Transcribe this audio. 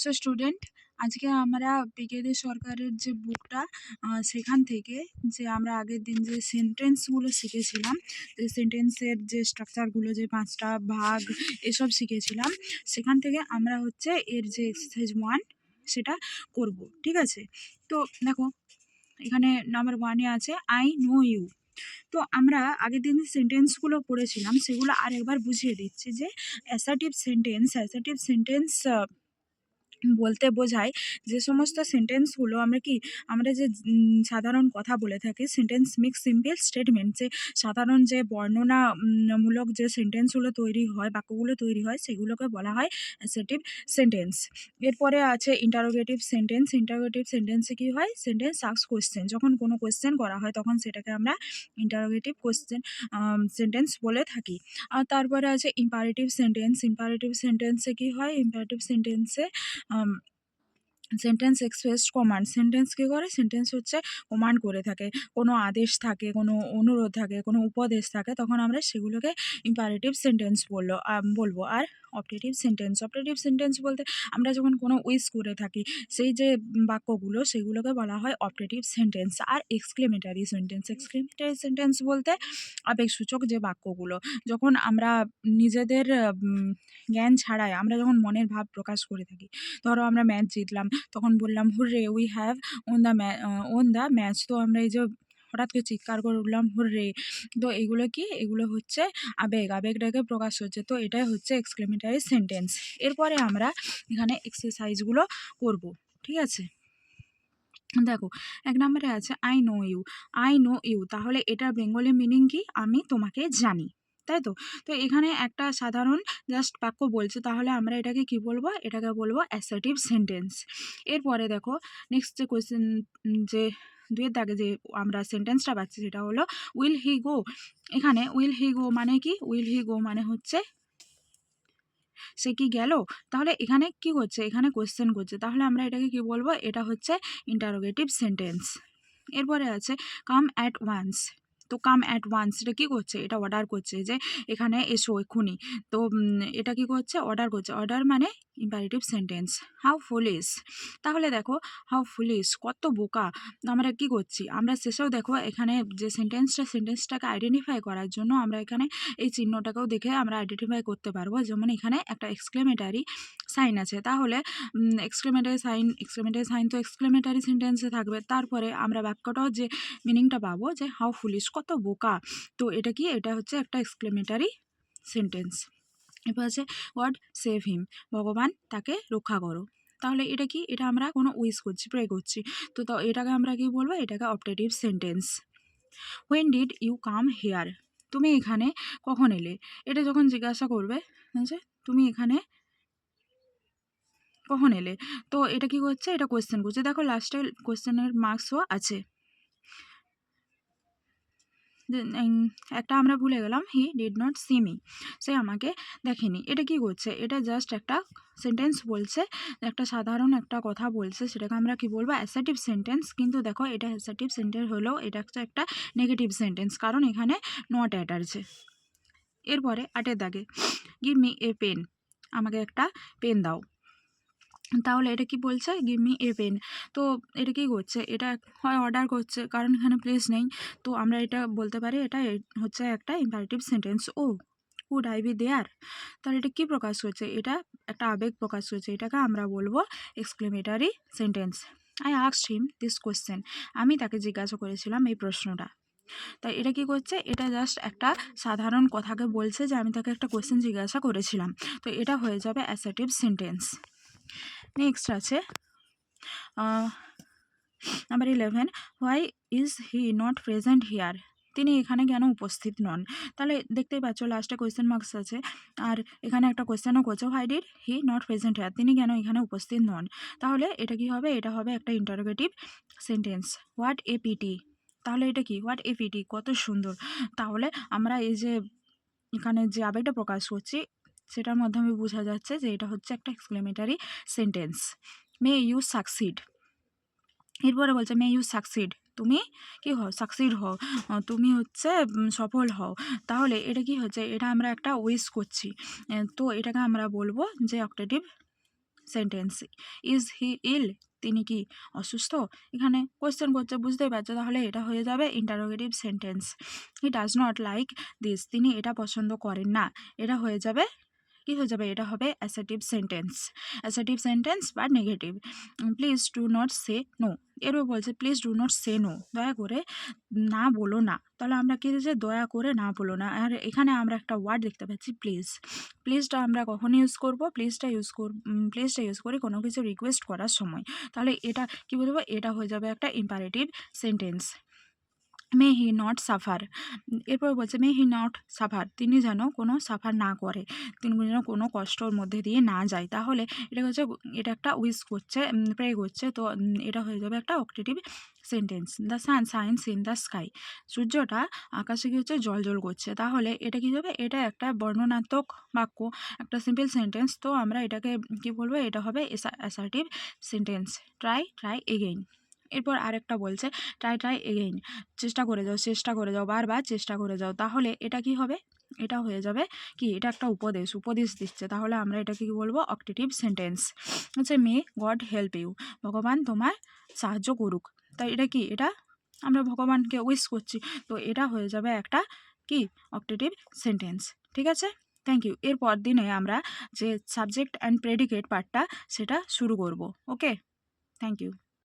So student, আজকে আমরা পিকেদি সরকারের যে বুকটা সেখান থেকে যে আমরা আগের দিন যে সেন্টেন্সগুলো শিখেছিলাম, যে সেন্টেন্সের যে স্ট্রাকচারগুলো, যে 5টা ভাগ এসব শিখেছিলাম, সেখান থেকে আমরা হচ্ছে এর যে এক্সারসাইজ 1 সেটা করব। ঠিক আছে? তো দেখো, এখানে নাম্বার 1 এ আছে আই নো ইউ। তো আমরা আগের দিন যে সেন্টেন্সগুলো পড়েছিলাম সেগুলো আরেকবার বুঝিয়ে দিচ্ছি যে অ্যাসার্টিভ সেন্টেন্স বলতে বোঝায় যে সমস্ত সেন্টেন্সগুলো আমরা যে সাধারণ কথা বলে থাকি, সেন্টেন্স মেক সিম্পল স্টেটমেন্ট, যে সাধারণ যে বর্ণনা মূলক যে সেন্টেন্সগুলো তৈরি হয়, বাক্যগুলো তৈরি হয়, সেগুলোকে বলা হয় অ্যাসার্টিভ সেন্টেন্স। এরপরে আছে ইন্টারোগেটিভ সেন্টেন্সে কি হয়? Sentence ask question. যখন কোনো কোয়েশ্চেন করা হয় তখন সেটাকে আমরা ইন্টারোগেটিভ সেন্টেন্স বলে থাকি। আর তারপরে আছে ইম্পারেটিভ সেন্টেন্সে কি হয়? ইম্পারেটিভ সেন্টেন্সে সেন্টেন্স এক্সপ্রেসড কমান্ড। সেন্টেন্স কী করে? সেন্টেন্স হচ্ছে কমান্ড করে থাকে, কোনো আদেশ থাকে, কোনো অনুরোধ থাকে, কোনো উপদেশ থাকে, তখন আমরা সেগুলোকে ইম্পারেটিভ সেন্টেন্স বলবো। আর অপারেটিভ সেন্টেন্স বলতে আমরা যখন কোনো উইশ করে থাকি, সেই যে বাক্যগুলো সেগুলোকে বলা হয় অপারেটিভ সেন্টেন্স। আর এক্সক্লেমেটারি সেন্টেন্স বলতে আবেগসূচক যে বাক্যগুলো, যখন আমরা নিজেদের জ্ঞান ছাড়াই আমরা যখন মনের ভাব প্রকাশ করে থাকি। ধরো আমরা ম্যাচ জিতলাম, তখন বললাম hooray we have won the match. তো আমরা এই যে হঠাৎ করে চিৎকার করে উঠলাম হুররে, তো এগুলো কি? এগুলো হচ্ছে আবেগটাকে প্রকাশ হচ্ছে। তো এটাই হচ্ছে এক্সক্লেমেটারি সেন্টেন্স। এরপরে আমরা এখানে এক্সারসাইজগুলো করব। ঠিক আছে? দেখো, 1 নম্বরে আছে আই নো ইউ। তাহলে এটার বেঙ্গলি মিনিং কি? আমি তোমাকে জানি, তাই তো? তো এখানে একটা সাধারণ জাস্ট বাক্য বলছে, তাহলে আমরা এটাকে কি বলবো? এটাকে বলবো অ্যাসার্টিভ সেন্টেন্স। এরপরে দেখো, নেক্সট যে কোয়েশ্চেন, যে 2 এর দাগে যে আমরা সেন্টেন্সটা পাচ্ছি সেটা হলো উইল হি গো। এখানে উইল হি গো মানে কি? উইল হি গো মানে হচ্ছে সে কি গেল? তাহলে এখানে কি করছে? এখানে কোয়েশ্চেন করছে। তাহলে আমরা এটাকে কি বলবো? এটা হচ্ছে ইন্টারোগেটিভ সেন্টেন্স। এরপরে আছে কাম অ্যাট ওয়ান্স। তো কাম অ্যাট ওয়ান্স এটা কি করছে? এটা অর্ডার করছে যে এখানে এসো এক্ষুনি। তো এটা কি করছে? অর্ডার করছে। অর্ডার মানে ইম্পারেটিভ সেন্টেন্স। How foolish. তাহলে দেখো, হাউ ফুলিশ কত বোকা। আমরা কি করছি? আমরা শেষেও দেখো এখানে যে সেন্টেন্সটাকে আইডেন্টিফাই করার জন্য আমরা এখানে এই চিহ্নটাকেও দেখে আমরা আইডেন্টিফাই করতে পারবো। যেমন এখানে একটা এক্সক্লেমেটারি সাইন আছে, তাহলে এক্সক্লেমেটারি সাইন তো এক্সক্লেমেটারি সেন্টেন্সে থাকবে। তারপরে আমরা বাক্যটাও যে মিনিংটা পাবো যে হাউ ফুলিশ কত বোকা। তো এটা কি? এটা হচ্ছে একটা এক্সক্লেমেটারি সেন্টেন্স। এরপর আছে গড সেভ হিম, ভগবান তাকে রক্ষা করো। তাহলে এটা কি? এটা আমরা কোনো উইশ করছি, প্রে করছি। তো এটাকে আমরা কি বলবো? এটাকে operative sentence. When did you come here. তুমি এখানে কখন এলে? এটা যখন জিজ্ঞাসা করবে যে তুমি এখানে কখন এলে, তো এটা কি করছে? এটা কোয়েশ্চেন করছে। দেখো লাস্টে কোয়েশ্চেনের মার্কসও আছে। একটা আমরা ভুলে গেলাম, he did not see me, সে আমাকে দেখেনি। এটা কি করছে? এটা জাস্ট একটা সেন্টেন্স বলছে, একটা সাধারণ একটা কথা বলছে, সেটাকে আমরা কি বলবো? Assertive sentence. কিন্তু দেখো, এটা অ্যাসার্টিভ সেন্টেন্স হলেও এটা একটা নেগেটিভ সেন্টেন্স, কারণ এখানে নট অ্যাট আছে। এরপরে 8 দাগে গিভ মি এ পেন, আমাকে একটা পেন দাও। তাহলে এটা কি বলছে? Give me a pen. তো এটা কি করছে? এটা হয় অর্ডার করছে, কারণ এখানে প্লেস নেই। তো আমরা এটা বলতে পারি এটা হচ্ছে একটা imperative sentence. Oh could I be there. তাহলে এটা কি প্রকাশ করছে? এটা একটা আবেগ প্রকাশ করছে। এটাকে আমরা বলবো exclamatory sentence. I asked him this question, আমি তাকে জিজ্ঞাসা করেছিলাম এই প্রশ্নটা। তাই এটা কি করছে? এটা জাস্ট একটা সাধারণ কথাকে বলছে যে আমি তাকে একটা কোয়েশ্চেন জিজ্ঞাসা করেছিলাম। তো এটা হয়ে যাবে অ্যাসার্টিভ সেন্টেন্স। নেক্সট আছে number 11, why is he not present here. তিনি এখানে কেন উপস্থিত নন? তাহলে দেখতেই পাচ্ছ লাস্টে কোয়েশ্চেন মার্কস আছে, আর এখানে একটা কোয়েশ্চেনও করছে, why did he not present here, তিনি কেন এখানে উপস্থিত নন। তাহলে এটা কি হবে? এটা হবে একটা interrogative sentence. What a pity. তাহলে এটা কি? হোয়াট এ পিটি, কত সুন্দর। তাহলে আমরা এই যে এখানে যে আবেগটা প্রকাশ করছি সেটার মাধ্যমে বোঝা যাচ্ছে যে এটা হচ্ছে একটা exclamatory sentence. May you succeed. এরপরে বলছে মে ইউ সাকসিড, তুমি কি হও? সাকসিড হও, তুমি হচ্ছে সফল হও। তাহলে এটা কি হচ্ছে? এটা আমরা একটা উইশ করছি। তো এটাকে আমরা বলবো যে অপারেটিভ সেন্টেন্স। ইজ হি ইল, তিনি কি অসুস্থ? এখানে কোয়েশ্চেন করছে, বুঝতেই পারছো, তাহলে এটা হয়ে যাবে interrogative sentence. He does not like this, তিনি এটা পছন্দ করেন না, এটা হয়ে যাবে কি হয়ে যাবে, এটা হবে অ্যাসার্টিভ সেন্টেন্স। অ্যাসার্টিভ সেন্টেন্স বা negative. Please do not say no, এরপর বলছে please do not say no, দয়া করে না বলো না। তাহলে আমরা কি দিয়েছি, দয়া করে না বলো না। আর এখানে আমরা একটা ওয়ার্ড দেখতে পাচ্ছি প্লিজ। প্লিজটা আমরা কখন ইউজ করব, প্লিজটা ইউজ করি কোনো কিছু রিকোয়েস্ট করার সময়। তাহলে এটা কি বলবো, এটা হয়ে যাবে একটা imperative sentence. May he not suffer, এরপর বলছে মে হি নট সাফার, তিনি যেন কোনো সাফার না করে, তিনি যেন কোনো কষ্টর মধ্যে দিয়ে না যায়। তাহলে এটা হচ্ছে, এটা একটা উইশ করছে, প্রে করছে, তো এটা হয়ে যাবে একটা অক্টেটিভ sentence. The sun shines in the sky, সূর্যটা আকাশে কি হচ্ছে, জল জল করছে। তাহলে এটা কি হবে, এটা একটা বর্ণনাত্মক বাক্য, একটা সিম্পল সেন্টেন্স। তো আমরা এটাকে কি বলবো, এটা হবে assertive sentence. Try try again. এরপর আরেকটা বলছে ট্রাই ট্রাই এগেইন, চেষ্টা করে যাও, চেষ্টা করে যাও, বারবার চেষ্টা করে যাও। তাহলে এটা কি হবে, এটা হয়ে যাবে কি, এটা একটা উপদেশ দিচ্ছে। তাহলে আমরা এটাকে কি বলবো, অক্টেটিভ সেন্টেন্স। হচ্ছে মে গড হেল্প ইউ, ভগবান তোমার সাহায্য করুক। তাই এটা কি, এটা আমরা ভগবানকে উইশ করছি, তো এটা হয়ে যাবে একটা কি, অক্টেটিভ সেন্টেন্স। ঠিক আছে, থ্যাংক ইউ। এরপর দিনে আমরা যে সাবজেক্ট অ্যান্ড প্রেডিকেট পার্টটা সেটা শুরু করব। ওকে, থ্যাংক ইউ।